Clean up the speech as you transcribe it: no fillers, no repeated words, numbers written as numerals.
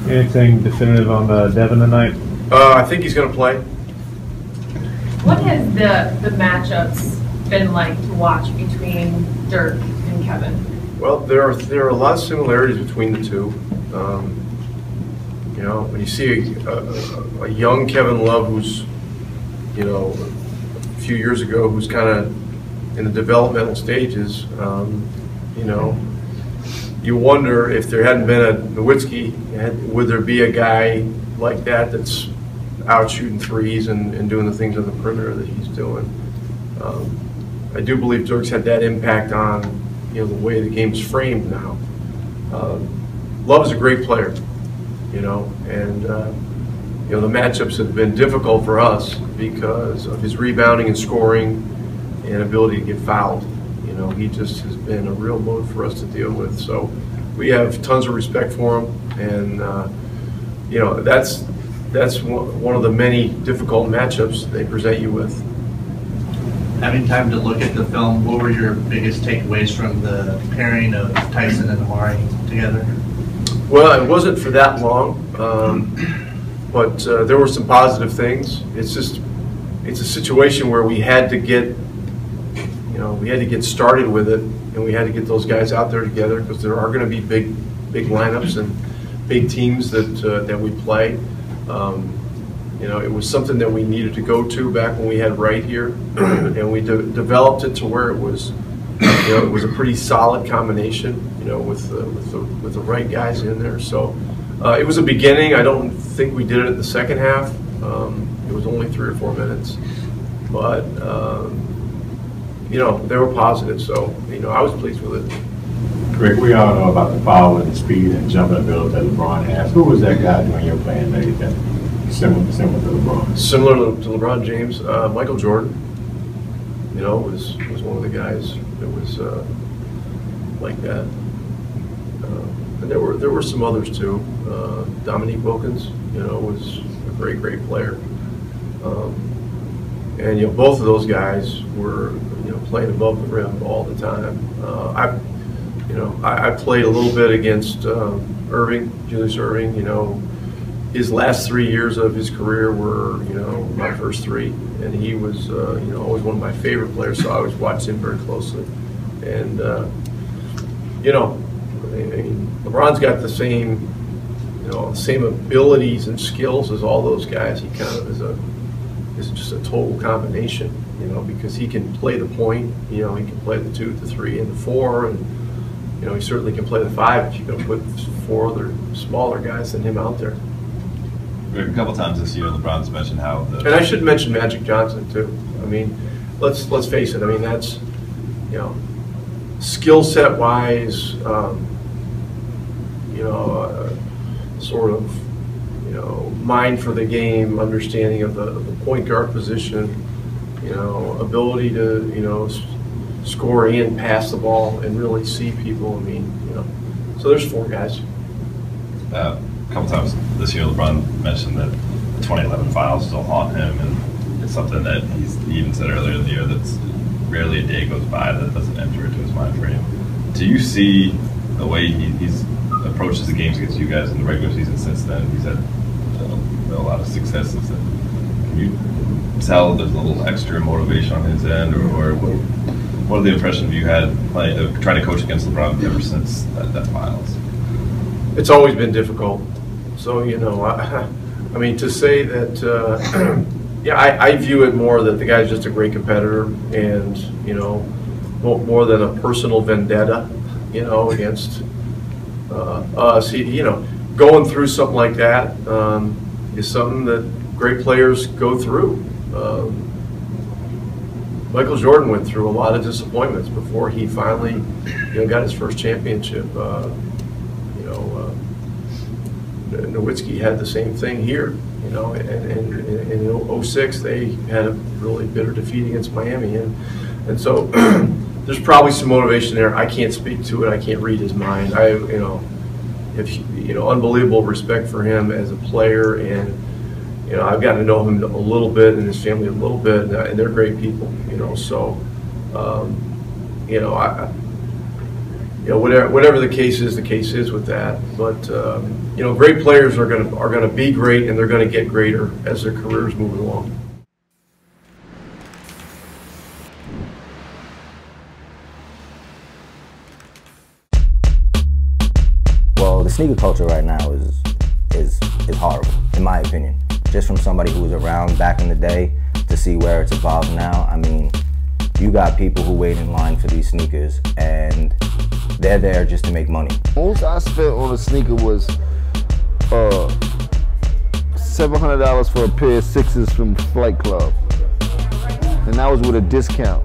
Anything definitive on Devin tonight? I think he's going to play. What has the matchups been like to watch between Dirk and Kevin? Well, there are a lot of similarities between the two. You know, when you see a young Kevin Love who's, you know, a few years ago, who's kind of in the developmental stages, you know, you wonder if there hadn't been a Nowitzki, would there be a guy like that that's out shooting threes and doing the things on the perimeter that he's doing. I do believe Dirk's had that impact on, you know, the way the game's framed now. Love is a great player, you know, and you know, the matchups have been difficult for us because of his rebounding and scoring and ability to get fouled. You know, he just has been a real load for us to deal with. So we have tons of respect for him, and you know, that's one of the many difficult matchups they present you with. Having time to look at the film, what were your biggest takeaways from the pairing of Tyson and Amari together? Well, it wasn't for that long, but there were some positive things. It's a situation where we had to get, you know, we had to get started with it, and we had to get those guys out there together because there are going to be big lineups and big teams that we play. You know, it was something that we needed to go to back when we had Wright here, and we developed it to where it was, you know, it was a pretty solid combination, you know, with the right guys in there. So it was a beginning. I don't think we did it in the second half. It was only 3 or 4 minutes, but you know, they were positive. So, you know, I was pleased with it. Rick, we all know about the power and the speed and jumping ability that LeBron has. Who was that guy when you were playing that similar to LeBron? Similar to LeBron James, Michael Jordan, you know, was one of the guys that was like that. And there were some others too. Dominique Wilkins, you know, was a great player. And you know, both of those guys were, you know, playing above the rim all the time. I played a little bit against Julius Erving. You know, his last 3 years of his career were, you know, my first 3, and he was, you know, always one of my favorite players. So I always watched him very closely. And you know, I mean, LeBron's got the same, you know, same abilities and skills as all those guys. He kind of is just a total combination, you know, because he can play the point. You know, he can play the 2, the 3, and the 4, and you know, he certainly can play the 5, but you're going to put 4 other smaller guys than him out there. A couple times this year, LeBron's mentioned how and I should mention Magic Johnson too. I mean, let's face it. I mean, that's, you know, skill set wise, you know, sort of, you know, mind for the game, understanding of the point guard position, you know, ability to, you know, score and pass the ball and really see people. I mean, you know, so there's 4 guys. A couple times this year, LeBron mentioned that the 2011 files still haunt him, and it's something that he even said earlier in the year that's rarely a day goes by that doesn't enter into his mind frame. Do you see the way he's approaches the games against you guys in the regular season since then? He's had a lot of successes. Can you tell there's a little extra motivation on his end, or what are the impressions you had trying to coach against LeBron ever since that finals? It's always been difficult. So, you know, I mean, to say that, yeah, I view it more that the guy's just a great competitor, and, you know, more than a personal vendetta, you know, against us. You know, going through something like that is something that great players go through. Michael Jordan went through a lot of disappointments before he finally, you know, got his first championship. You know, Nowitzki had the same thing here. You know, and in 06 they had a really bitter defeat against Miami, and so there's probably some motivation there. I can't speak to it. I can't read his mind. You know, unbelievable respect for him as a player, and you know, I've gotten to know him a little bit and his family a little bit, and they're great people. You know, so you know, you know, whatever the case is with that. But you know, great players are gonna be great, and they're gonna get greater as their careers move along. Well, the sneaker culture right now is horrible, in my opinion. Just from somebody who was around back in the day to see where it's evolved now. I mean, you got people who wait in line for these sneakers, and they're there just to make money. Most I spent on a sneaker was $700 for a pair of 6s from Flight Club, and that was with a discount.